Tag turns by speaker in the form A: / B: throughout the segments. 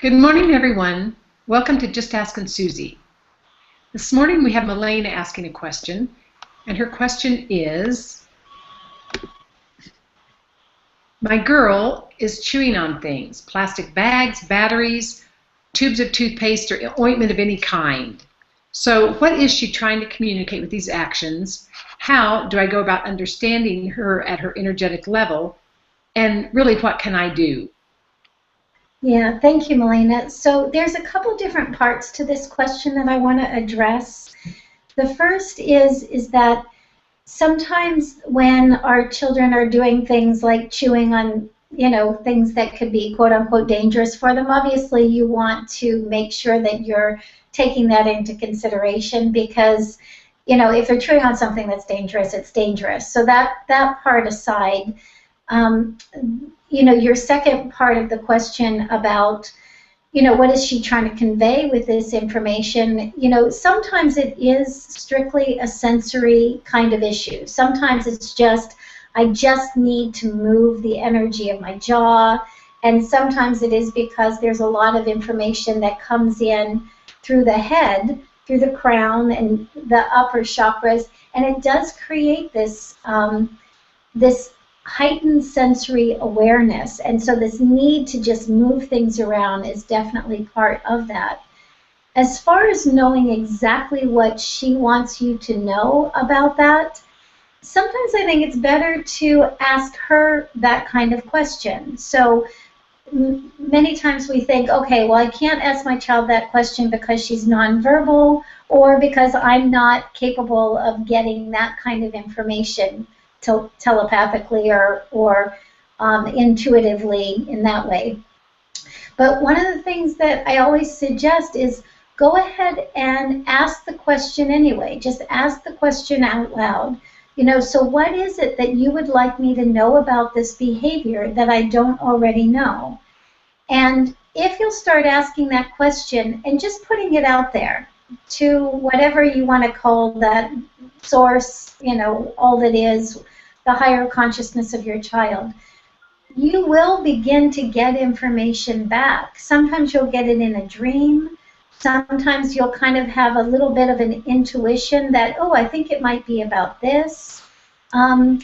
A: Good morning, everyone. Welcome to Just Askin Suzy. This morning we have Melena asking a question, and her question is, my girl is chewing on things, plastic bags, batteries, tubes of toothpaste, or ointment of any kind. So what is she trying to communicate with these actions? How do I go about understanding her at her energetic level? And really, what can I do?
B: Yeah, thank you, Melena. So there's a couple different parts to this question that I want to address. The first is that sometimes when our children are doing things like chewing on, things that could be quote unquote dangerous for them, obviously you want to make sure that you're taking that into consideration because, if they're chewing on something that's dangerous, it's dangerous. So that part aside, um, your second part of the question about, what is she trying to convey with this information? Sometimes it is strictly a sensory kind of issue. Sometimes it's just, I just need to move the energy of my jaw. And sometimes it is because there's a lot of information that comes in through the head, through the crown and the upper chakras. And it does create this heightened sensory awareness. And so this need to just move things around is definitely part of that. As far as knowing exactly what she wants you to know about that, sometimes I think it's better to ask her that kind of question. So many times we think, okay, well, I can't ask my child that question because she's nonverbal or because I'm not capable of getting that kind of information telepathically or intuitively in that way. But one of the things that I always suggest is go ahead and ask the question anyway. Just ask the question out loud. So what is it that you would like me to know about this behavior that I don't already know? And if you'll start asking that question and just putting it out there to whatever you want to call that source, all that is, the higher consciousness of your child, you will begin to get information back. Sometimes you'll get it in a dream. Sometimes you'll kind of have a little bit of an intuition that, oh, I think it might be about this. And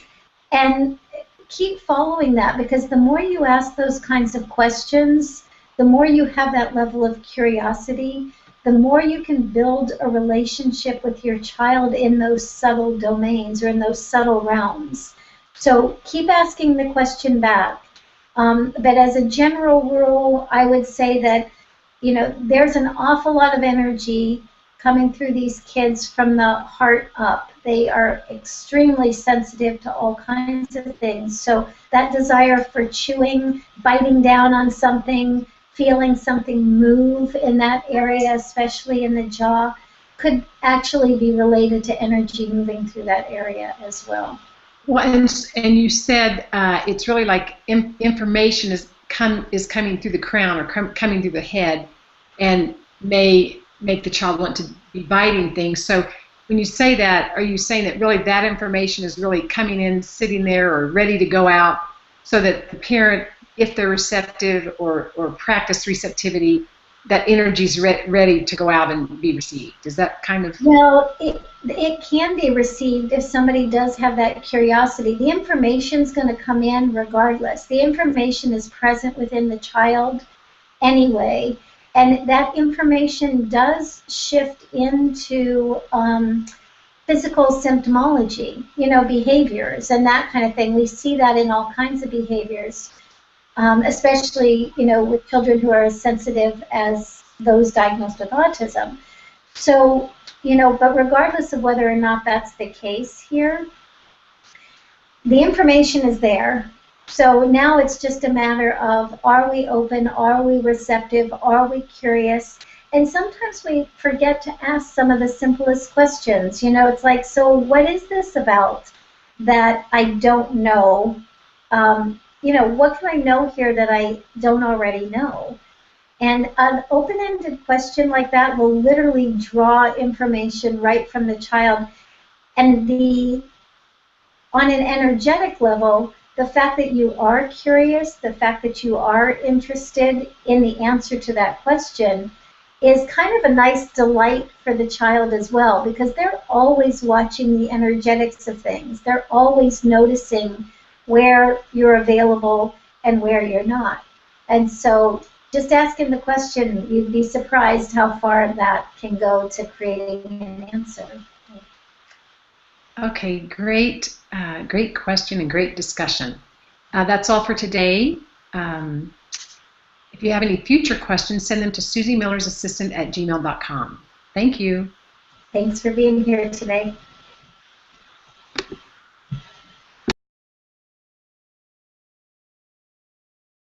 B: keep following that, because the more you ask those kinds of questions, the more you have that level of curiosity, the more you can build a relationship with your child in those subtle domains or in those subtle realms. So keep asking the question back. But as a general rule, I would say that, there's an awful lot of energy coming through these kids from the heart up. They are extremely sensitive to all kinds of things. So that desire for chewing, biting down on something, feeling something move in that area, especially in the jaw, could actually be related to energy moving through that area as well.
A: Well, and you said it's really like information is coming through the crown or coming through the head, and may make the child want to be biting things. So when you say that, are you saying that really that information is really coming in, sitting there, or ready to go out, so that the parent, if they're receptive or practice receptivity, that energy is ready to go out and be received? Is that kind of...
B: Well, it can be received if somebody does have that curiosity. The information is going to come in regardless. The information is present within the child anyway, and that information does shift into physical symptomology, behaviors and that kind of thing. We see that in all kinds of behaviors. Especially, with children who are as sensitive as those diagnosed with autism. So, but regardless of whether or not that's the case here, the information is there. So now it's just a matter of, are we open, are we receptive, are we curious? And sometimes we forget to ask some of the simplest questions. It's like, so what is this about that I don't know? What can I know here that I don't already know? And an open-ended question like that will literally draw information right from the child. And on an energetic level, the fact that you are curious, the fact that you are interested in the answer to that question is kind of a nice delight for the child as well, because they're always watching the energetics of things. They're always noticing where you're available and where you're not. And so just asking the question, you'd be surprised how far that can go to creating an answer.
A: Okay, great, great question and great discussion. That's all for today. If you have any future questions, send them to SuzyMillersAssistant@gmail.com. Thank you.
B: Thanks for being here today.